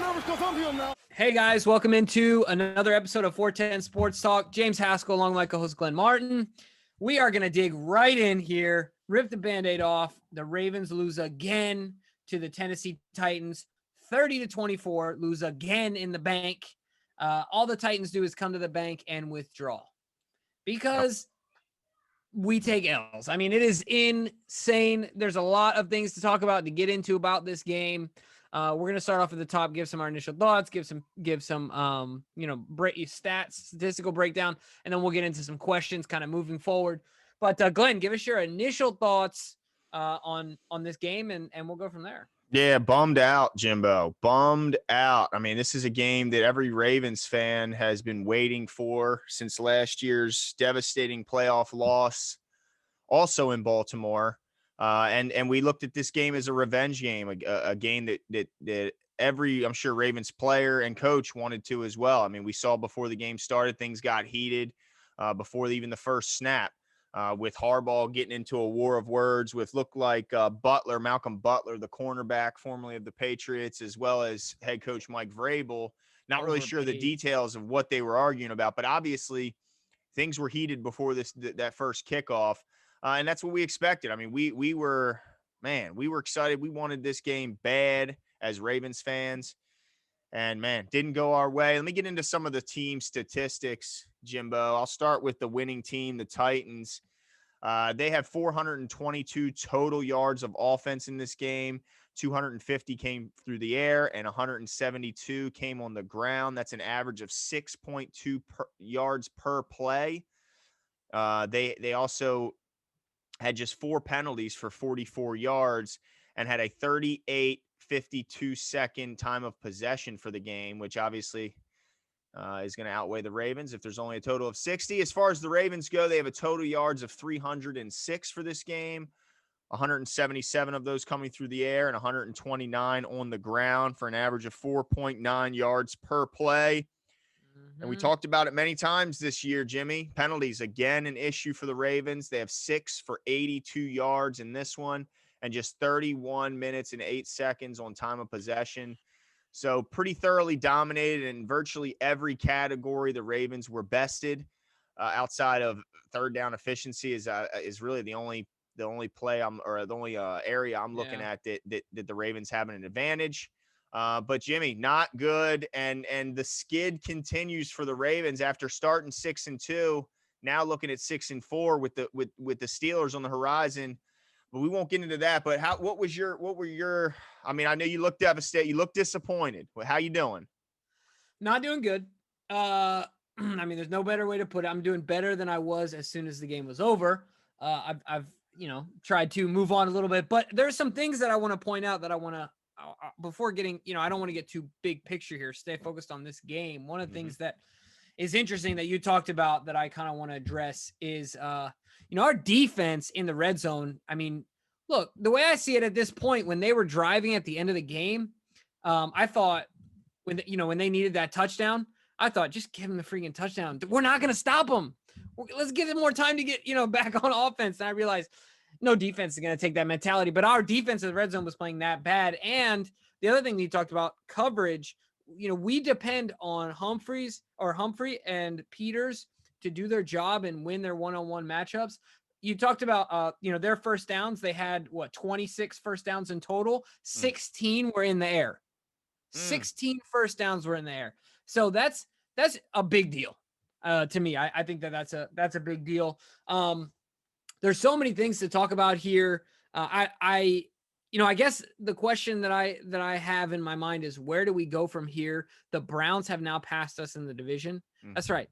nervous because I'm here now. Hey guys, welcome into another episode of 410 Sports Talk. James Haskell along with my co-host Glenn Martin. We are going to dig right in here, rip the Band-Aid off. The Ravens lose again to the Tennessee Titans, 30-24, lose again in the bank. All the Titans do is come to the bank and withdraw because we take L's. I mean, it is insane. There's a lot of things to talk about, to get into about this game. We're going to start off at the top, give some our initial thoughts, give some statistical breakdown, and then we'll get into some questions kind of moving forward. But Glenn, give us your initial thoughts on this game, and we'll go from there. Yeah, bummed out, Jimbo. Bummed out. I mean, this is a game that every Ravens fan has been waiting for since last year's devastating playoff loss, also in Baltimore. And we looked at this game as a revenge game, a game that every, I'm sure, Ravens player and coach wanted to as well. I mean, we saw before the game started, things got heated before even the first snap. With Harbaugh getting into a war of words with Malcolm Butler, the cornerback formerly of the Patriots, as well as head coach Mike Vrabel. Not really sure the details of what they were arguing about, but obviously things were heated before that first kickoff, and that's what we expected. I mean, we were excited. We wanted this game bad as Ravens fans, and didn't go our way. Let me get into some of the team statistics, Jimbo. I'll start with the winning team, the Titans. They have 422 total yards of offense in this game. 250 came through the air and 172 came on the ground. That's an average of 6.2 yards per play. They also had just 4 penalties for 44 yards and had a 52-second time of possession for the game, which obviously is going to outweigh the Ravens if there's only a total of 60. As far as the Ravens go, they have a total yards of 306 for this game, 177 of those coming through the air and 129 on the ground for an average of 4.9 yards per play. And we talked about it many times this year, Jimmy. Penalties, again, an issue for the Ravens. They have 6 for 82 yards in this one and just 31 minutes and 8 seconds on time of possession. So pretty thoroughly dominated in virtually every category. The Ravens were bested outside of third down efficiency is really the only play area I'm looking at that the Ravens have an advantage. But Jimmy, not good. And the skid continues for the Ravens after starting 6-2, now looking at 6-4 with the Steelers on the horizon. But we won't get into that. But what were your, I mean, I know you look devastated. You look disappointed. How you doing? Not doing good. I mean, there's no better way to put it. I'm doing better than I was as soon as the game was over. I've tried to move on a little bit, but there's some things that I want to point out that I want to, before getting, I don't want to get too big picture here. Stay focused on this game. One of the things that is interesting that you talked about that I kind of want to address is, our defense in the red zone. I mean, look, the way I see it at this point, when they were driving at the end of the game, I thought when they needed that touchdown, I thought just give them the freaking touchdown. We're not going to stop them. Let's give them more time to get, back on offense. And I realized no defense is going to take that mentality, but our defense in the red zone was playing that bad. And the other thing that you talked about, coverage, we depend on Humphrey and Peters to do their job and win their one-on-one matchups. You talked about, their first downs. They had 26 first downs in total. 16 were in the air. 16 first downs were in the air. So that's a big deal to me. I think that's a big deal. There's so many things to talk about here. I guess the question that I have in my mind is, where do we go from here? The Browns have now passed us in the division. That's right.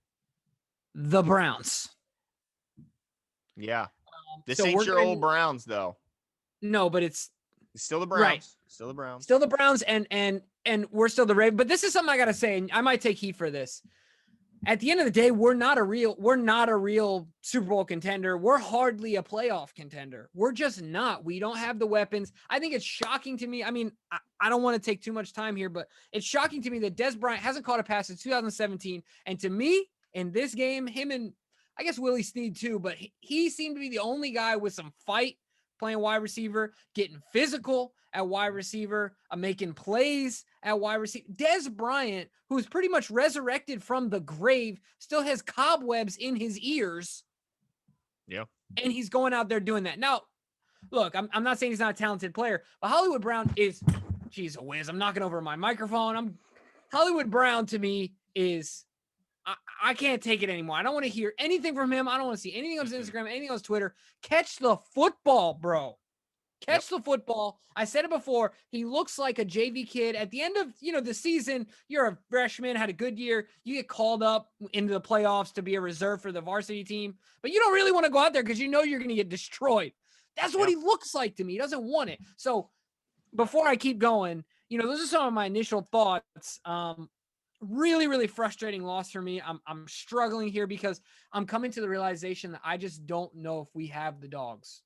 The Browns. Yeah. This ain't your old Browns though. No, but it's still the Browns. Right. Still the Browns. Still the Browns and we're still the Ravens. But this is something I got to say, and I might take heat for this. At the end of the day, we're not a real Super Bowl contender. We're hardly a playoff contender. We're just not. We don't have the weapons. I think it's shocking to me. I mean, I don't want to take too much time here, but it's shocking to me that Des Bryant hasn't caught a pass since 2017. And to me, in this game, him and I guess Willie Snead too, but he seemed to be the only guy with some fight playing wide receiver, getting physical at wide receiver, making plays at wide receiver. Dez Bryant, who's pretty much resurrected from the grave, still has cobwebs in his ears. Yeah. And he's going out there doing that. Now, look, I'm not saying he's not a talented player, but Hollywood Brown is, geez, a whiz. I'm knocking over my microphone. Hollywood Brown to me is, I can't take it anymore. I don't want to hear anything from him. I don't want to see anything on his Instagram, anything on his Twitter. Catch the football, bro. Catch the football. I said it before. He looks like a JV kid. At the end of, the season, you're a freshman, had a good year. You get called up into the playoffs to be a reserve for the varsity team, but you don't really want to go out there because you know you're going to get destroyed. That's what he looks like to me. He doesn't want it. So before I keep going, those are some of my initial thoughts. Really, really frustrating loss for me. I'm struggling here because I'm coming to the realization that I just don't know if we have the dogs.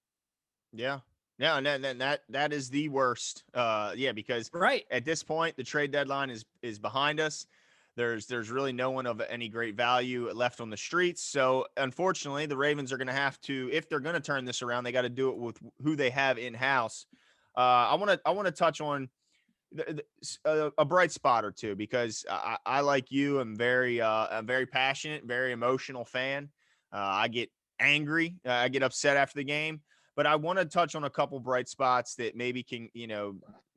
Yeah. Yeah, and that is the worst. Because right at this point, the trade deadline is behind us. There's really no one of any great value left on the streets. So unfortunately, the Ravens are going to have to, if they're going to turn this around, they got to do it with who they have in house. I want to touch on a bright spot or two because I like you. I'm very passionate, very emotional fan. I get angry. I get upset after the game. But I want to touch on a couple bright spots that maybe can,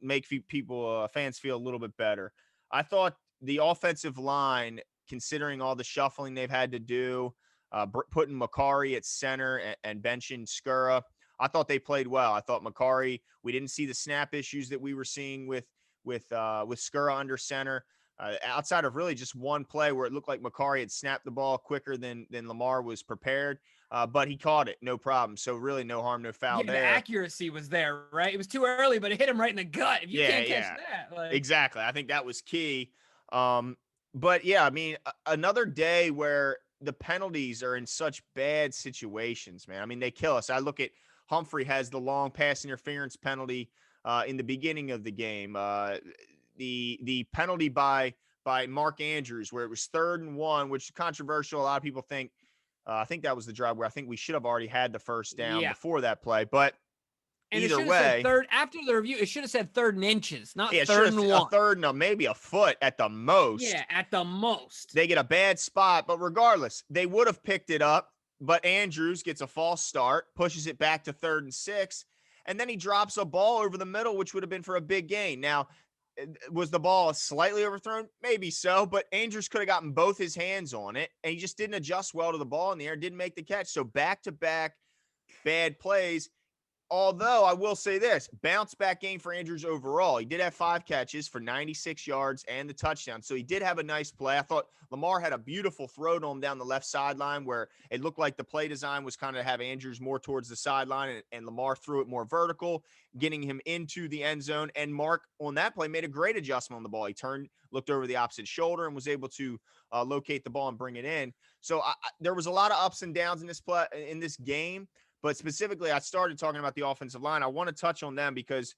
make people, fans feel a little bit better. I thought the offensive line, considering all the shuffling they've had to do, putting Makari at center and benching Skura, I thought they played well. I thought Makari, we didn't see the snap issues that we were seeing with Skura under center. Outside of really just one play where it looked like Makari had snapped the ball quicker than Lamar was prepared. But he caught it, no problem. So really no harm, no foul there. The accuracy was there, right? It was too early, but it hit him right in the gut. If you can't catch that. Exactly. I think that was key. But yeah, I mean, another day where the penalties are in such bad situations, man. I mean, they kill us. I look at Humphrey has the long pass interference penalty in the beginning of the game. The penalty by Mark Andrews, where it was 3rd and 1, which is controversial. A lot of people think, I think that was the drive where I think we should have already had the first down before that play. But either way, said after the review, it should have said 3rd and inches, not 3rd and 1. A 3rd and maybe a foot at the most. Yeah, at the most. They get a bad spot, but regardless, they would have picked it up. But Andrews gets a false start, pushes it back to 3rd and 6, and then he drops a ball over the middle, which would have been for a big gain. Now, was the ball slightly overthrown? Maybe so, but Andrews could have gotten both his hands on it, and he just didn't adjust well to the ball in the air, didn't make the catch. So back-to-back bad plays. Although I will say this, bounce back game for Andrews overall. He did have 5 catches for 96 yards and the touchdown. So he did have a nice play. I thought Lamar had a beautiful throw to him down the left sideline where it looked like the play design was kind of have Andrews more towards the sideline and Lamar threw it more vertical, getting him into the end zone. And Mark on that play made a great adjustment on the ball. He turned, looked over the opposite shoulder and was able to locate the ball and bring it in. So there was a lot of ups and downs in this play, in this game. But specifically, I started talking about the offensive line. I want to touch on them because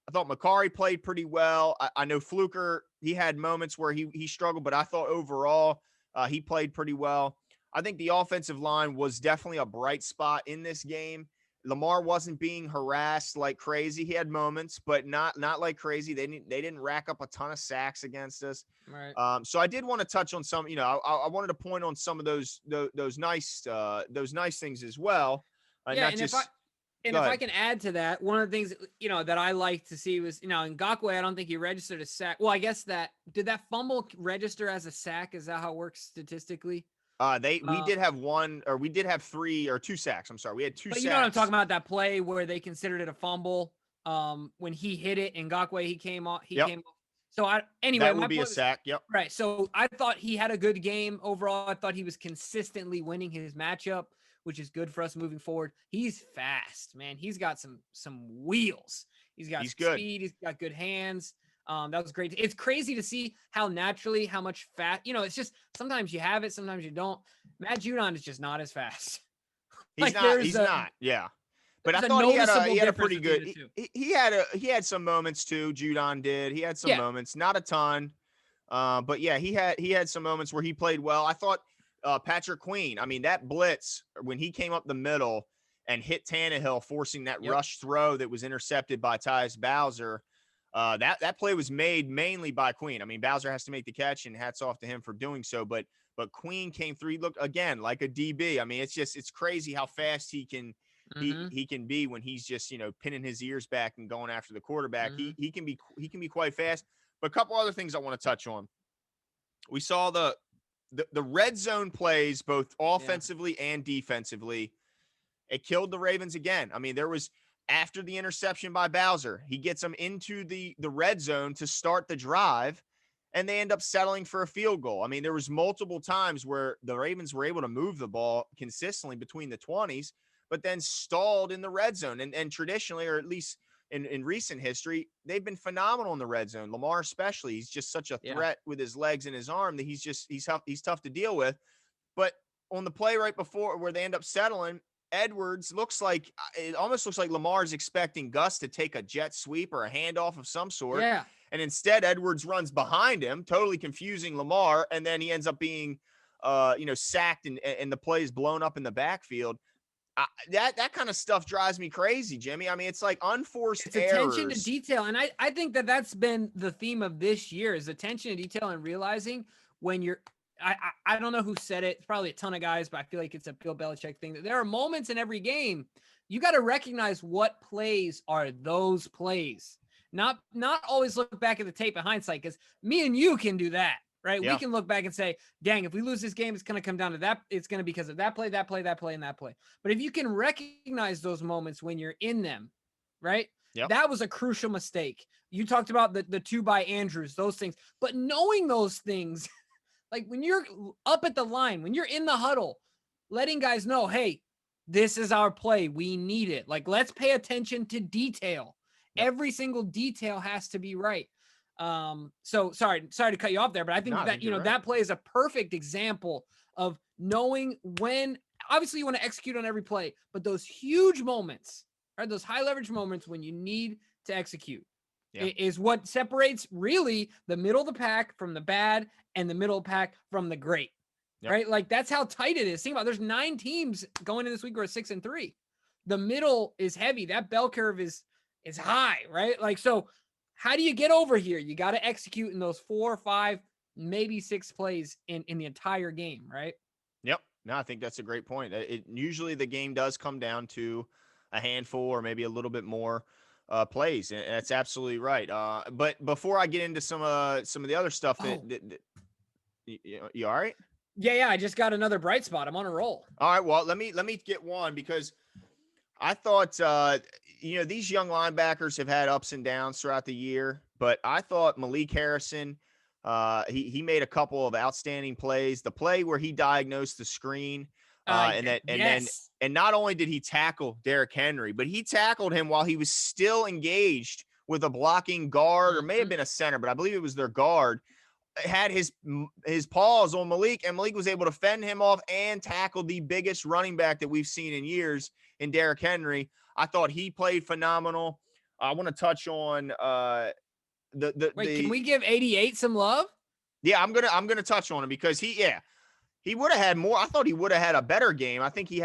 I thought Makari played pretty well. I know Fluker, he had moments where he struggled, but I thought overall he played pretty well. I think the offensive line was definitely a bright spot in this game. Lamar wasn't being harassed like crazy. He had moments, but not like crazy. They didn't rack up a ton of sacks against us. Right. So I did want to touch on some. I wanted to point on some of those nice things as well. If I can add to that, one of the things that I like to see was Ngakoue. I don't think he registered a sack. Well, I guess did that fumble register as a sack? Is that how it works statistically? We did have 3 or 2 sacks. I'm sorry, we had 2 but sacks. You know what I'm talking about? That play where they considered it a fumble. When he hit it, Ngakoue he came off. Came off. So that would be a sack. Yep. Right. So I thought he had a good game overall. I thought he was consistently winning his matchup, which is good for us moving forward. He's fast, man. He's got some wheels. He's got speed. He's got good hands. That was great. It's crazy to see how much fat, it's just sometimes you have it, sometimes you don't. Matt Judon is just not as fast. He's not. Yeah. But I thought he had a pretty good, he had some moments too. Judon did. He had some moments, not a ton. But yeah, he had some moments where he played well. I thought, Patrick Queen, I mean, that blitz, when he came up the middle, and hit Tannehill, forcing that Yep. rush throw that was intercepted by Tyus Bowser. That play was made mainly by Queen. I mean, Bowser has to make the catch, and hats off to him for doing so. But Queen came through. He looked again like a DB. I mean, it's crazy how fast he can Mm-hmm. he can be when he's just pinning his ears back and going after the quarterback. Mm-hmm. He can be quite fast. But a couple other things I want to touch on. We saw the red zone plays both Yeah. offensively and defensively. It killed the Ravens again. I mean, there was after the interception by Bowser, he gets them into the red zone to start the drive, and they end up settling for a field goal. I mean, there was multiple times where the Ravens were able to move the ball consistently between the 20s, but then stalled in the red zone. And traditionally, or at least in recent history, they've been phenomenal in the red zone. Lamar especially, he's just such a Yeah. threat with his legs and his arm that he's tough to deal with. But on the play right before where they end up settling, Edwards almost looks like Lamar's expecting Gus to take a jet sweep or a handoff of some sort. Yeah. And instead, Edwards runs behind him, totally confusing Lamar. And then he ends up being, sacked and the play is blown up in the backfield. That kind of stuff drives me crazy, Jimmy. I mean, it's like unforced It's attention to errors. detail. And I think that's been the theme of this year is attention to detail and realizing when you're, I don't know who said it. It's probably a ton of guys, but I feel like it's a Bill Belichick thing. There are moments in every game you got to recognize what plays are those plays. Not always look back at the tape in hindsight, because me and you can do that, right? Yeah. We can look back and say, dang, if we lose this game, it's going to come down to that. It's going to be because of that play, and that play. But if you can recognize those moments when you're in them, right? Yep. That was a crucial mistake. You talked about the 2 by Andrews, those things, but knowing those things, like when you're up at the line, when you're in the huddle, letting guys know, hey, this is our play. We need it. Like, let's pay attention to detail. Yep. Every single detail has to be right. So sorry to cut you off there, but I think that, right. that play is a perfect example of knowing when, obviously you want to execute on every play, but those huge moments, right? Those high leverage moments when you need to execute is what separates really the middle of the pack from the bad and the middle of the pack from the great. Yep. Right? Like, that's how tight it is. Think about it. There's 9 teams going in this week who are 6-3. The middle is heavy. That bell curve is high, right? Like, so how do you get over here? You got to execute in those 4 or 5, maybe 6 plays in the entire game, right? Yep. No, I think that's a great point. Usually the game does come down to a handful or maybe a little bit more plays, and that's absolutely right. But before I get into some of the other stuff, you all right? Yeah. I just got another bright spot. I'm on a roll. All right. Well, let me get one, because I thought these young linebackers have had ups and downs throughout the year, but I thought Malik Harrison, he made a couple of outstanding plays. The play where he diagnosed the screen, and not only did he tackle Derrick Henry, but he tackled him while he was still engaged with a blocking guard, or may have been a center, but I believe it was their guard. Had his paws on Malik, and Malik was able to fend him off and tackle the biggest running back that we've seen in years in Derrick Henry. I thought he played phenomenal. I want to touch on can we give 88 some love? Yeah, I'm gonna touch on him, because he would have had more. I thought he would have had a better game. I think he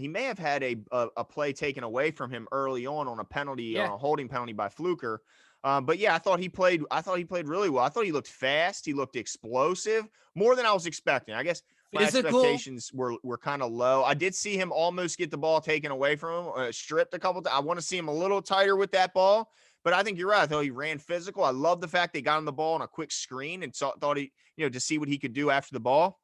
may have had a play taken away from him early on a penalty, a holding penalty by Fluker. But yeah, I thought he played really well. I thought he looked fast. He looked explosive, more than I was expecting. I guess my expectations were kind of low. I did see him almost get the ball taken away from him, stripped a couple times. I want to see him a little tighter with that ball. But I think you're right. I thought he ran physical. I love the fact they got him the ball on a quick screen and thought he, to see what he could do after the ball.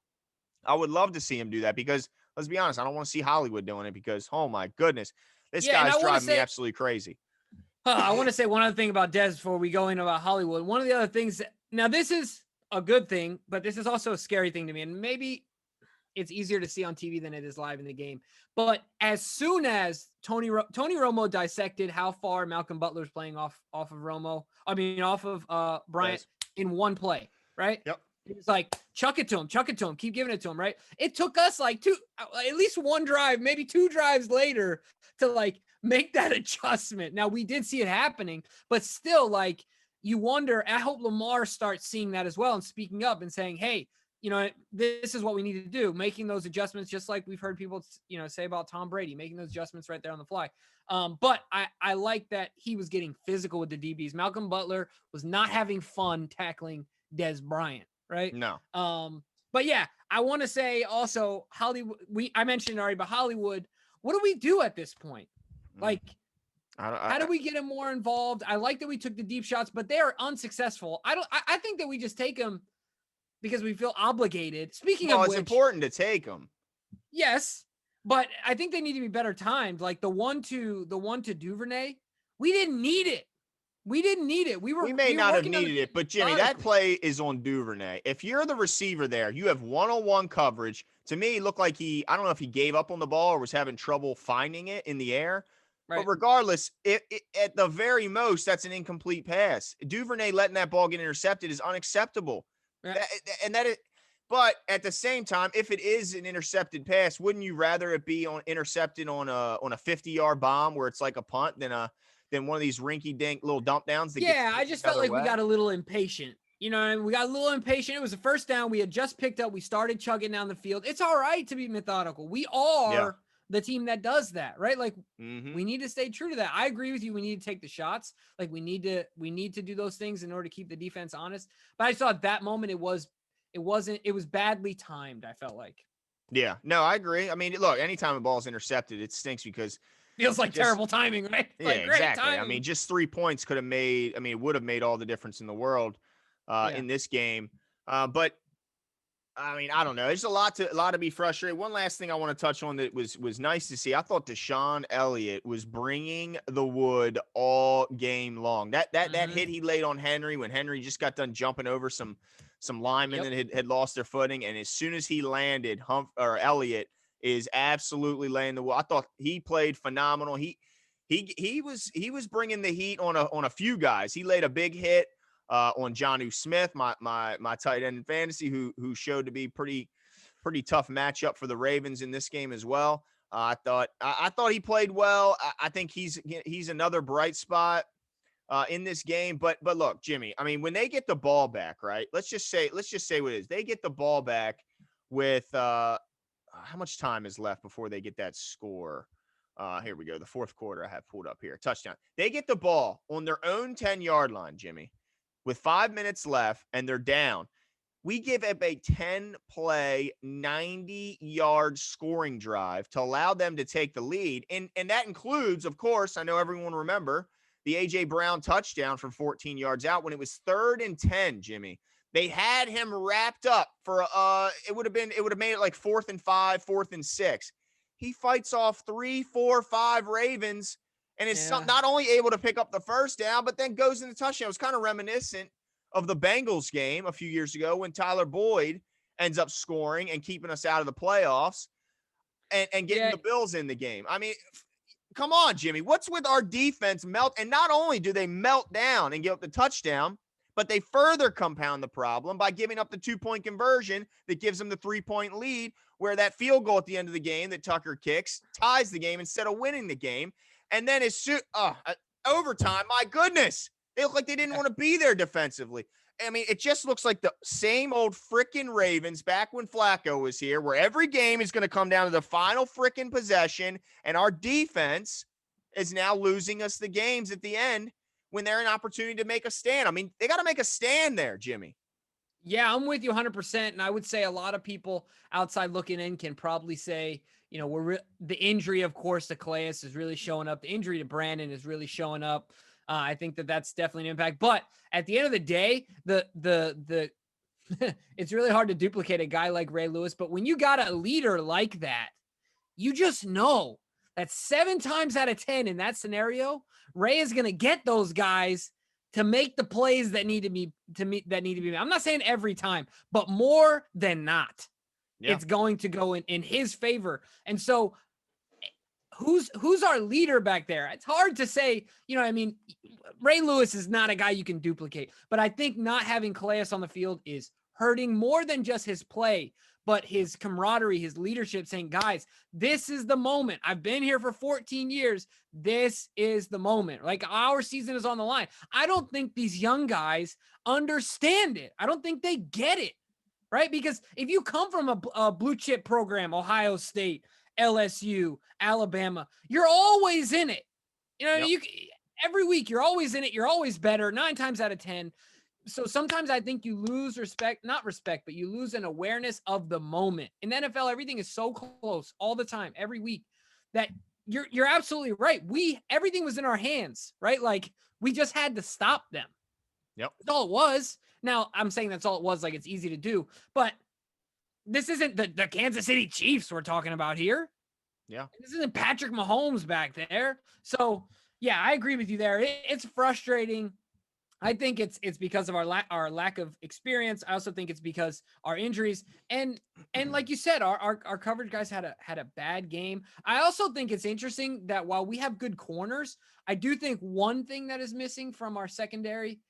I would love to see him do that, because let's be honest, I don't want to see Hollywood doing it, because, oh my goodness, this guy's driving me absolutely crazy. I want to say one other thing about Dez before we go into about Hollywood. One of the other things now, this is a good thing, but this is also a scary thing to me. And maybe it's easier to see on TV than it is live in the game. But as soon as Tony Romo dissected how far Malcolm Butler's playing off of Bryant in one play, right? Yep. He was like, chuck it to him, keep giving it to him, right? It took us like at least 1 drive, maybe 2 drives later to like make that adjustment. Now, we did see it happening, but still, like, you wonder, I hope Lamar starts seeing that as well and speaking up and saying, hey, this is what we need to do, making those adjustments, just like we've heard people, say about Tom Brady, making those adjustments right there on the fly. But I like that he was getting physical with the DBs. Malcolm Butler was not having fun tackling Dez Bryant, right? No. But yeah, I want to say also Hollywood. I mentioned it already, but Hollywood. What do we do at this point? Like, how do we get him more involved? I like that we took the deep shots, but they are unsuccessful. I think that we just take them because we feel obligated. Speaking of it's which, important to take them. Yes, but I think they need to be better timed. Like the one to Duvernay, we didn't need it. We may not have working needed it, but Jimmy, that play is on Duvernay. If you're the receiver there, you have one-on-one coverage. To me, it looked like I don't know if he gave up on the ball or was having trouble finding it in the air. Right. But regardless, at the very most, that's an incomplete pass. Duvernay letting that ball get intercepted is unacceptable. Right. But at the same time, if it is an intercepted pass, wouldn't you rather it be intercepted on a 50-yard bomb where it's like a punt than one of these rinky-dink little dump downs? I just felt like we got a little impatient. We got a little impatient. It was the first down. We had just picked up. We started chugging down the field. It's all right to be methodical. We are the team that does that, right? Like we need to stay true to that. I agree with you. We need to take the shots. Like we need to do those things in order to keep the defense honest. But I saw at that moment it was badly timed, I felt like. Yeah, no, I agree. I mean, look, anytime a ball is intercepted, it stinks because feels like terrible timing, right? Yeah, exactly. Timing. I mean, just 3 points would have made all the difference in the world in this game. But I mean, I don't know. There's a lot to be frustrated. One last thing I want to touch on that was nice to see. I thought Deshaun Elliott was bringing the wood all game long. That hit he laid on Henry when Henry just got done jumping over some linemen that had lost their footing, and as soon as he landed, Elliott is absolutely laying the wood. I thought he played phenomenal. He was bringing the heat on a few guys. He laid a big hit on Jonnu Smith, my tight end in fantasy, who showed to be pretty tough matchup for the Ravens in this game as well. I thought he played well. I think he's another bright spot in this game. But look, Jimmy, I mean, when they get the ball back, right? Let's just say what it is. They get the ball back with how much time is left before they get that score? Here we go. The fourth quarter I have pulled up here. Touchdown. They get the ball on their own 10-yard line, Jimmy, with 5 minutes left, and they're down. We give up a 10-play, 90-yard scoring drive to allow them to take the lead. And that includes, of course, I know everyone remember, the A.J. Brown touchdown from 14 yards out when it was 3rd and 10, Jimmy. They had him wrapped up for it would have made it like 4th and 5, 4th and 6. He fights off 3, 4, 5 Ravens and is not only able to pick up the first down, but then goes in the touchdown. It was kind of reminiscent of the Bengals game a few years ago when Tyler Boyd ends up scoring and keeping us out of the playoffs and getting the Bills in the game. I mean, come on, Jimmy. What's with our defense and not only do they melt down and give up the touchdown, but they further compound the problem by giving up the 2-point conversion that gives them the 3-point lead, where that field goal at the end of the game that Tucker kicks ties the game instead of winning the game. And then overtime, my goodness, they look like they didn't want to be there defensively. I mean, it just looks like the same old freaking Ravens back when Flacco was here, where every game is going to come down to the final freaking possession, and our defense is now losing us the games at the end when they're an opportunity to make a stand. I mean, they got to make a stand there, Jimmy. Yeah, I'm with you 100%. And I would say a lot of people outside looking in can probably say, the injury, of course, to Calais is really showing up. The injury to Brandon is really showing up. I think that's definitely an impact. But at the end of the day, the it's really hard to duplicate a guy like Ray Lewis. But when you got a leader like that, you just know that 7 times out of 10 in that scenario, Ray is going to get those guys to make the plays that need to be made. I'm not saying every time, but more than not, it's going to go in his favor. And so who's our leader back there? It's hard to say, I mean, Ray Lewis is not a guy you can duplicate, but I think not having Calais on the field is hurting more than just his play, but his camaraderie, his leadership, saying, guys, this is the moment. I've been here for 14 years. This is the moment. Like, our season is on the line. I don't think these young guys understand it. I don't think they get it. right? Because if you come from a blue chip program, Ohio State, LSU, Alabama, you're always in it. You know, Yep. every week you're always in it. You're always better 9 times out of 10. So sometimes I think you lose respect, not respect, but you lose an awareness of the moment. In the NFL, everything is so close all the time, every week, that you're absolutely right. Everything was in our hands, right? Like we just had to stop them. Yep. That's all it was. Now I'm saying that's all it was, like it's easy to do, but this isn't the Kansas City Chiefs we're talking about here. Yeah. This isn't Patrick Mahomes back there. So yeah, I agree with you there. It's frustrating. I think it's because of our lack of experience. I also think it's because our injuries and like you said, our coverage guys had a bad game. I also think it's interesting that while we have good corners, I do think one thing that is missing from our secondary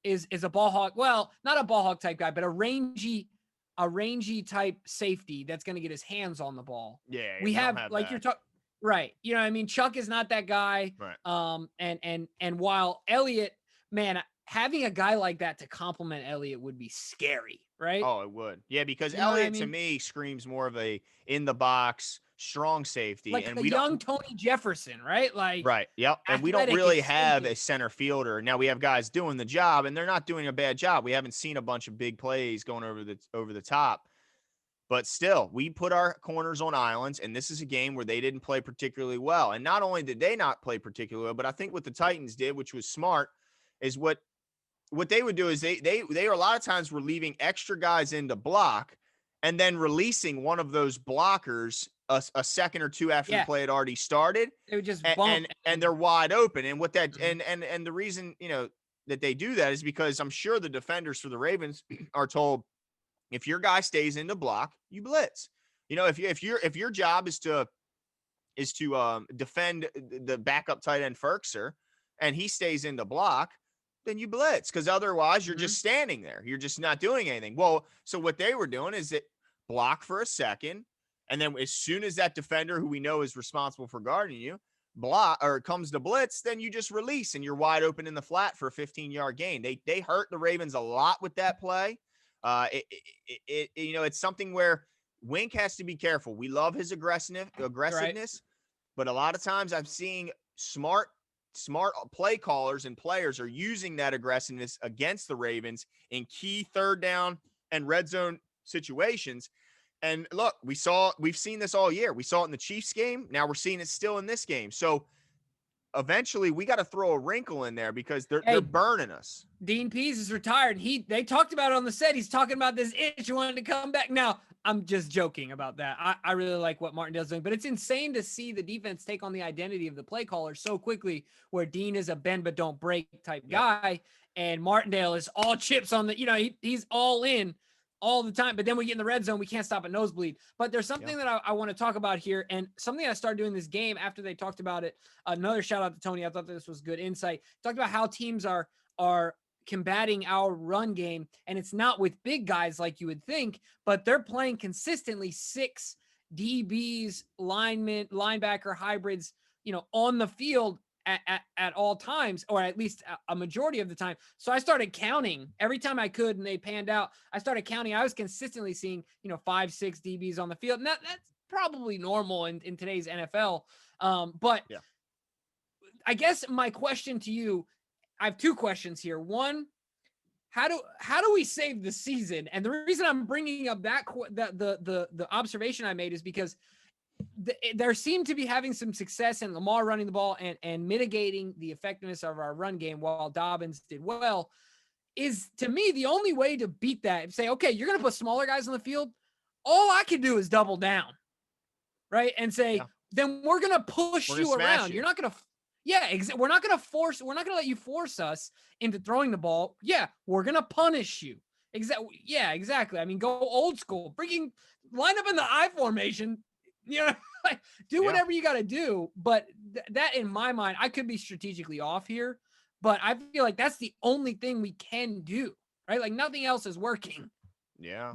is a ball hawk. Well, not a ball hawk type guy, but a rangy type safety that's going to get his hands on the ball. Yeah. We don't have have like that. you're talking. Right. You know what I mean? Chuck is not that guy. Right. And while Elliott, man, having a guy like that to complement Elliott would be scary, right? Oh, it would. Yeah, because You know what I Elliott to mean? me screams more of a in the box strong safety, Like and a we don't. young Tony Jefferson, right? Like Right. Yep. And we don't athletic, really have explosive. a center fielder. Now we have guys doing the job, and they're not doing a bad job. We haven't seen a bunch of big plays going over the top. But still, we put our corners on islands, and this is a game where they didn't play particularly well. And not only did they not play particularly well, but I think what the Titans did, which was smart, is what they would do is they a lot of times were leaving extra guys in to block and then releasing one of those blockers a second or two after the Yeah. play had already started, They would just and, bump and they're wide open. And what that Mhm. and the reason that they do that is because I'm sure the defenders for the Ravens are told, if your guy stays in the block, you blitz. If your job is to defend the backup tight end Ferkser, and he stays in the block, then you blitz, because otherwise you're just standing there. You're just not doing anything. Well, so what they were doing is that block for a second, and then as soon as that defender, who we know is responsible for guarding you, block or comes to blitz, then you just release and you're wide open in the flat for a 15-yard gain. They hurt the Ravens a lot with that play. It's something where Wink has to be careful. We love his aggressiveness, Right. but a lot of times I'm seeing smart play callers and players are using that aggressiveness against the Ravens in key third down and red zone situations. And look, we've seen this all year. We saw it in the Chiefs game. Now we're seeing it still in this game. So eventually we got to throw a wrinkle in there because they're burning us. Dean Pease is retired. They talked about it on the set. He's talking about this itch wanting to come back. Now, I'm just joking about that. I really like what Martindale's doing, but it's insane to see the defense take on the identity of the play caller so quickly, where Dean is a bend but don't break type guy, and Martindale is all chips on the, he's all in all the time. But then we get in the red zone, we can't stop a nosebleed. But there's something that I want to talk about here, and something I started doing this game after they talked about it. Another shout out to Tony. I thought this was good insight. Talked about how teams are combating our run game, and it's not with big guys like you would think, but they're playing consistently 6 DBs, linemen, linebacker hybrids, on the field at all times, or at least a majority of the time. So I started counting every time I could, and they panned out. I started counting. I was consistently seeing 5, 6 DBs on the field, and that's probably normal in today's NFL. But yeah. I guess my question to you, I have 2 questions here. One, how do we save the season? And the reason I'm bringing up the observation I made is because there seemed to be having some success in Lamar running the ball and mitigating the effectiveness of our run game while Dobbins did well. Is, to me, the only way to beat that and say, okay, you're going to put smaller guys on the field. All I can do is double down, right? And say, then we're going to push you around. You're not going to, we're not going to let you force us into throwing the ball. Yeah, we're going to punish you. Exactly. I mean, go old school, line up in the I formation, do whatever you got to do. But that, in my mind, I could be strategically off here, but I feel like that's the only thing we can do, right? Like nothing else is working. Yeah.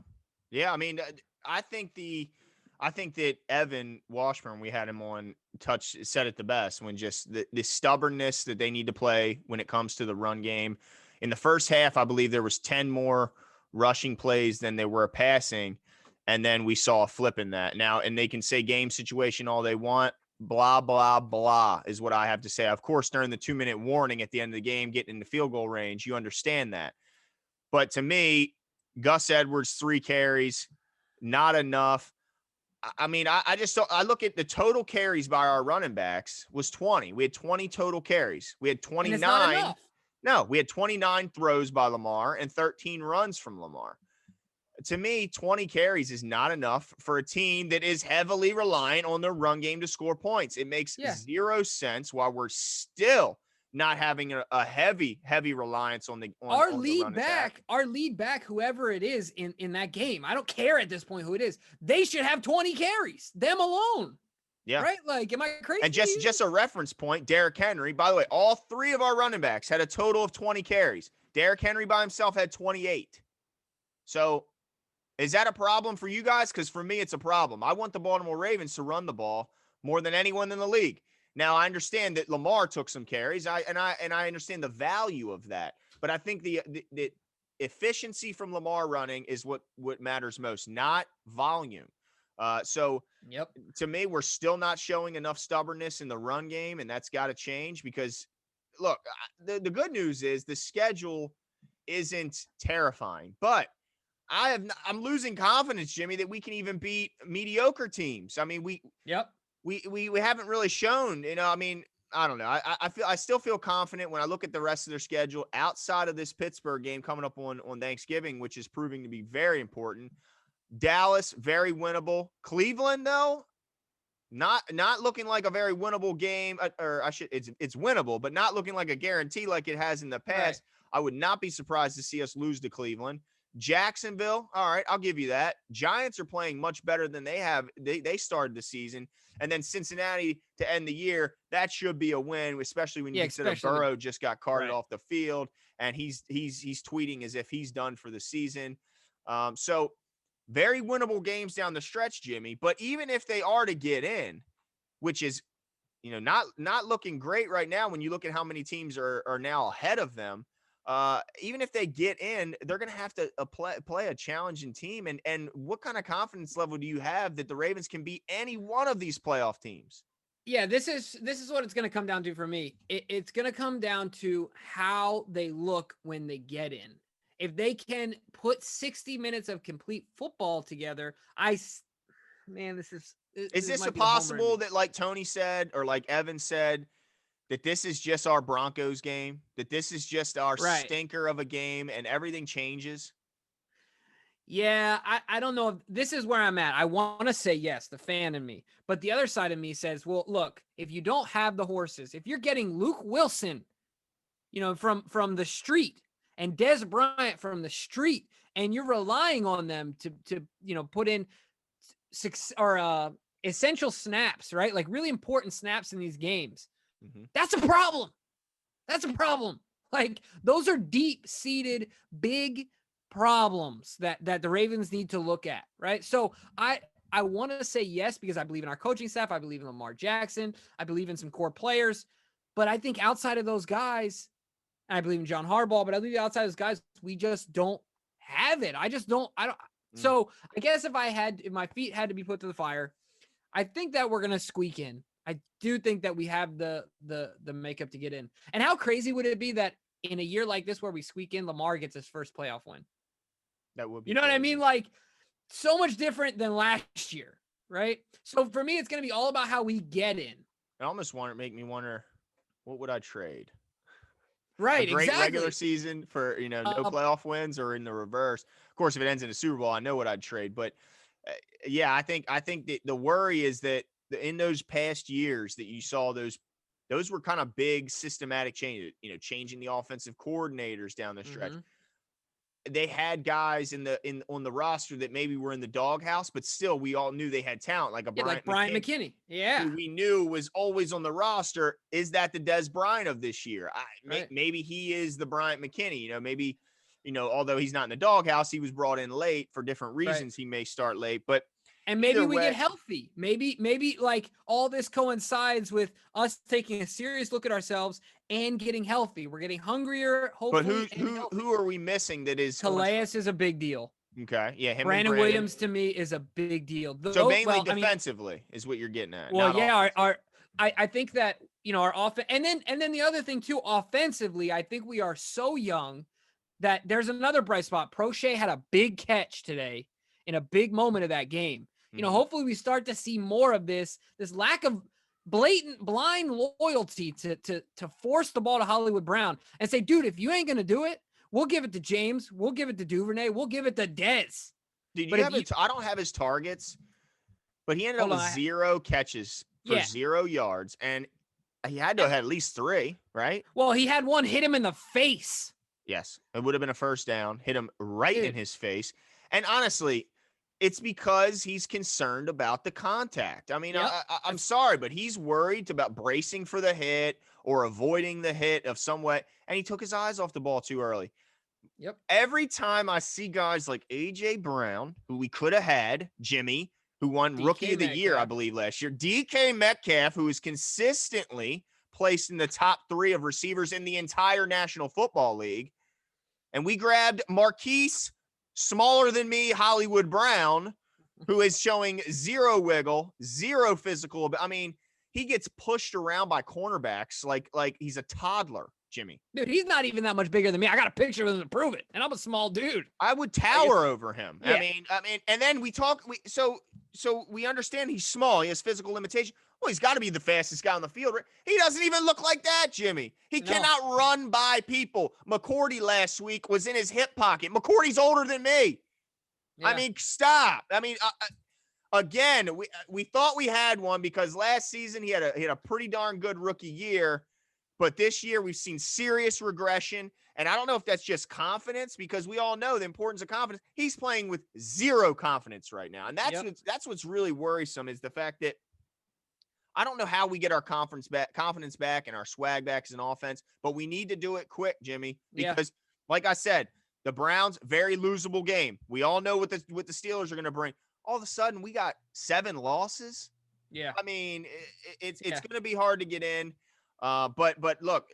Yeah. I mean, I think that Evan Washburn, we had him on said it the best when just the stubbornness that they need to play when it comes to the run game. In the first half, I believe there was 10 more rushing plays than they were passing. And then we saw a flip in that. Now, and they can say game situation all they want. Blah, blah, blah is what I have to say. Of course, during the 2-minute warning at the end of the game, getting in the field goal range, you understand that. But to me, Gus Edwards, 3 carries, not enough. I mean, I just don't, I look at the total carries by our running backs was 20. We had 20 total carries. We had And it's not 29. enough. No, we had 29 throws by Lamar and 13 runs from Lamar. To me, 20 carries is not enough for a team that is heavily reliant on their run game to score points. It makes zero sense why we're still not having a heavy reliance on the our on the lead run back, attack. our lead back, whoever it is in that game, I don't care at this point who it is. They should have 20 carries, them alone. Yeah. Right? Like, am I crazy? And just a reference point, Derrick Henry, by the way, all 3 of our running backs had a total of 20 carries. Derrick Henry by himself had 28. So is that a problem for you guys? Because for me, it's a problem. I want the Baltimore Ravens to run the ball more than anyone in the league. Now, I understand that Lamar took some carries, I understand the value of that. But I think the efficiency from Lamar running is what matters most, not volume. So to me, we're still not showing enough stubbornness in the run game, and that's got to change because, look, the good news is the schedule isn't terrifying, but I'm losing confidence, Jimmy, that we can even beat mediocre teams. I mean, we haven't really shown, I mean, I don't know. I still feel confident when I look at the rest of their schedule outside of this Pittsburgh game coming up on Thanksgiving, which is proving to be very important. Dallas, very winnable. Cleveland, though, not looking like a very winnable game, it's winnable, but not looking like a guarantee like it has in the past. Right. I would not be surprised to see us lose to Cleveland. Jacksonville, all right, I'll give you that. Giants are playing much better than they have. They started the season. And then Cincinnati to end the year, that should be a win, especially when you consider Burrow just got carted off the field and he's tweeting as if he's done for the season. So very winnable games down the stretch, Jimmy. But even if they are to get in, which is, not looking great right now when you look at how many teams are now ahead of them. Even if they get in, they're going to have to play a challenging team. And what kind of confidence level do you have that the Ravens can beat any one of these playoff teams? Yeah, this is what it's going to come down to for me. It's going to come down to how they look when they get in. If they can put 60 minutes of complete football together, this is possible that, like Tony said, or like Evan said, that this is just our Broncos game, that this is just our stinker of a game and everything changes? Yeah, I don't know. This is where I'm at. I want to say yes, the fan in me. But the other side of me says, well, look, if you don't have the horses, if you're getting Luke Wilson, from the street and Des Bryant from the street, and you're relying on them to put in essential snaps, right? Like really important snaps in these games. Mm-hmm. That's a problem. Like those are deep-seated, big problems that the Ravens need to look at, right? So I want to say yes because I believe in our coaching staff. I believe in Lamar Jackson. I believe in some core players. But I think outside of those guys, and I believe in John Harbaugh, but I believe outside of those guys, we just don't have it. I don't. So I guess if my feet had to be put to the fire, I think that we're going to squeak in. I do think that we have the makeup to get in. And how crazy would it be that in a year like this where we squeak in, Lamar gets his first playoff win? That would be, what I mean? Like so much different than last year, right? So for me, it's going to be all about how we get in. It almost make me wonder, what would I trade? Right, a great regular season for no playoff wins, or in the reverse. Of course, if it ends in a Super Bowl, I know what I'd trade. But yeah, I think that the worry is that in those past years that you saw those were kind of big systematic changes. Changing the offensive coordinators down the stretch. Mm-hmm. They had guys on the roster that maybe were in the doghouse, but still we all knew they had talent, like Brian McKinney. Yeah. Who we knew was always on the roster. Is that the Des Bryant of this year? Maybe he is the Bryant McKinney, maybe, although he's not in the doghouse, he was brought in late for different reasons. Right. He may start late, but And maybe Either we get way, healthy. Maybe like all this coincides with us taking a serious look at ourselves and getting healthy. We're getting hungrier, but hopefully, and who healthy. are we missing that is on? Calais is a big deal. Okay, yeah, him and Brandon Brandon. Williams to me is a big deal. So Though, mainly well, I mean, defensively is what you're getting at, well, not yeah, offense. I think that, our offense, and then the other thing too, offensively, I think we are so young that there's another bright spot. Prochet had a big catch today in a big moment of that game. Hopefully we start to see more of this lack of blatant blind loyalty to force the ball to Hollywood Brown and say, dude, if you ain't gonna do it, we'll give it to James, we'll give it to Duvernay, we'll give it to Dez. Did But you if have it? I don't have his targets, but he ended up hold with on, 0 catches for yeah. 0 yards, and he had to have had at least 3, right? Well, he had one hit him in the face. Yes, it would have been a first down, hit him right in Dude. his face. And honestly, it's because he's concerned about the contact. I mean, Yep. I'm sorry, but he's worried about bracing for the hit or avoiding the hit of some way, and he took his eyes off the ball too early. Yep. Every time I see guys like A.J. Brown, who we could have had, Jimmy, who won Rookie of the Year, I believe, last year, DK Metcalf, who is consistently placed in the top 3 of receivers in the entire National Football League, and we grabbed Marquise, smaller than me, Hollywood Brown, who is showing 0 wiggle, 0 physical. I mean, he gets pushed around by cornerbacks like he's a toddler, Jimmy. Dude, he's not even that much bigger than me. I got a picture of him to prove it, and I'm a small dude. I would tower over him. Yeah. I mean, and then we talk. So we understand he's small. He has physical limitation. Well, he's got to be the fastest guy on the field. He doesn't even look like that, Jimmy. He cannot run by people. McCourty last week was in his hip pocket. McCourty's older than me. Yeah. I mean, stop. I mean, again, we thought we had one because last season he had a pretty darn good rookie year, but this year we've seen serious regression. And I don't know if that's just confidence, because we all know the importance of confidence. He's playing with 0 confidence right now. And that's what's really worrisome, is the fact that I don't know how we get our confidence back and our swag back as an offense, but we need to do it quick, Jimmy, because like I said, the Browns, very losable game. We all know what the Steelers are going to bring. All of a sudden we got 7 losses. Yeah. I mean, it's going to be hard to get in. But look,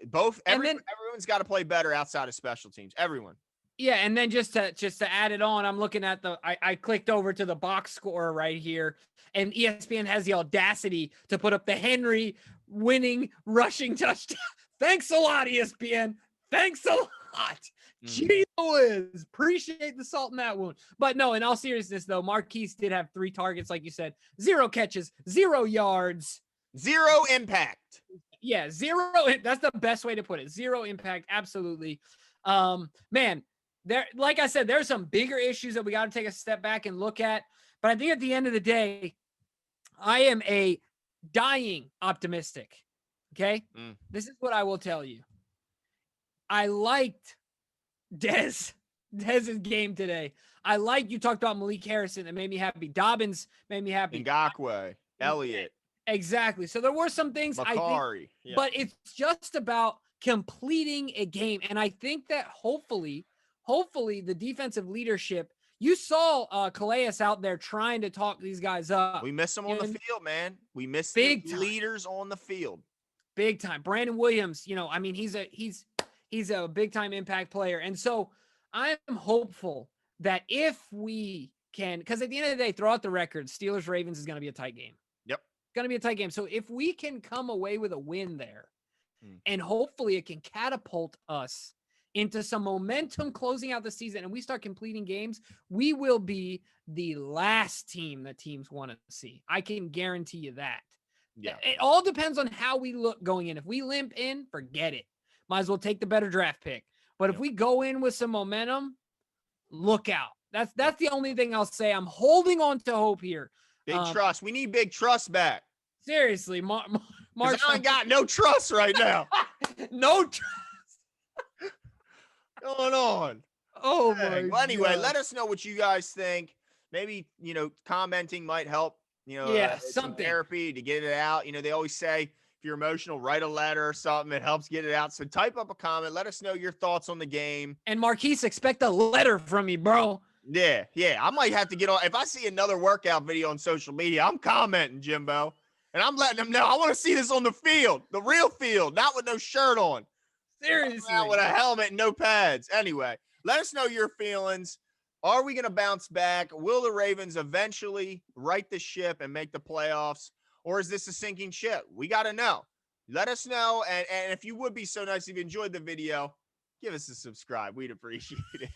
everyone's got to play better outside of special teams. Everyone. Yeah, and then just to add it on, I'm looking at I clicked over to the box score right here, and ESPN has the audacity to put up the Henry winning rushing touchdown. Thanks a lot, ESPN. Thanks a lot. Gee whiz. Appreciate the salt in that wound. But no, in all seriousness, though, Marquise did have 3 targets, like you said, 0 catches, 0 yards. 0 impact. Yeah, 0. That's the best way to put it. 0 impact. Absolutely. Man, there, like I said, there's some bigger issues that we got to take a step back and look at. But I think at the end of the day, I am a dying optimistic. Okay. This is what I will tell you. I liked Dez's game today. You talked about Malik Harrison. That made me happy. Dobbins made me happy. Ngakwe, Elliott. Exactly. So there were some things Makari, but it's just about completing a game. And I think that hopefully the defensive leadership, you saw Calais out there trying to talk these guys up. We miss them on the field, man. We miss big the leaders on the field. Big time. Brandon Williams, I mean, he's a big time impact player. And so I'm hopeful that if we can, because at the end of the day, throughout the record, Steelers Ravens is going to be a tight game. Yep. It's going to be a tight game. So if we can come away with a win there, and hopefully it can catapult us into some momentum closing out the season, and we start completing games, we will be the last team that teams want to see. I can guarantee you that. Yeah. It all depends on how we look going in. If we limp in, forget it. Might as well take the better draft pick. But if we go in with some momentum, look out. That's the only thing I'll say. I'm holding on to hope here. Big trust. We need big trust back. Seriously, Mark. I ain't got no trust right now. No trust. Going on. Oh my. Well, anyway, God. let us know what you guys think. Maybe, commenting might help, some therapy to get it out. They always say, if you're emotional, write a letter or something. It helps get it out. So type up a comment. Let us know your thoughts on the game. And Marquise, expect a letter from me, bro. Yeah, I might have to get on. If I see another workout video on social media, I'm commenting, Jimbo, and I'm letting them know I want to see this on the field, the real field, not with no shirt on. Out with Seriously. a helmet and no pads. Anyway, let us know your feelings. Are we going to bounce back? Will the Ravens eventually right the ship and make the playoffs? Or is this a sinking ship? We got to know. Let us know. And if you would be so nice, if you enjoyed the video, give us a subscribe. We'd appreciate it.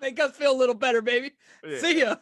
Make us feel a little better, baby. Yeah. See ya.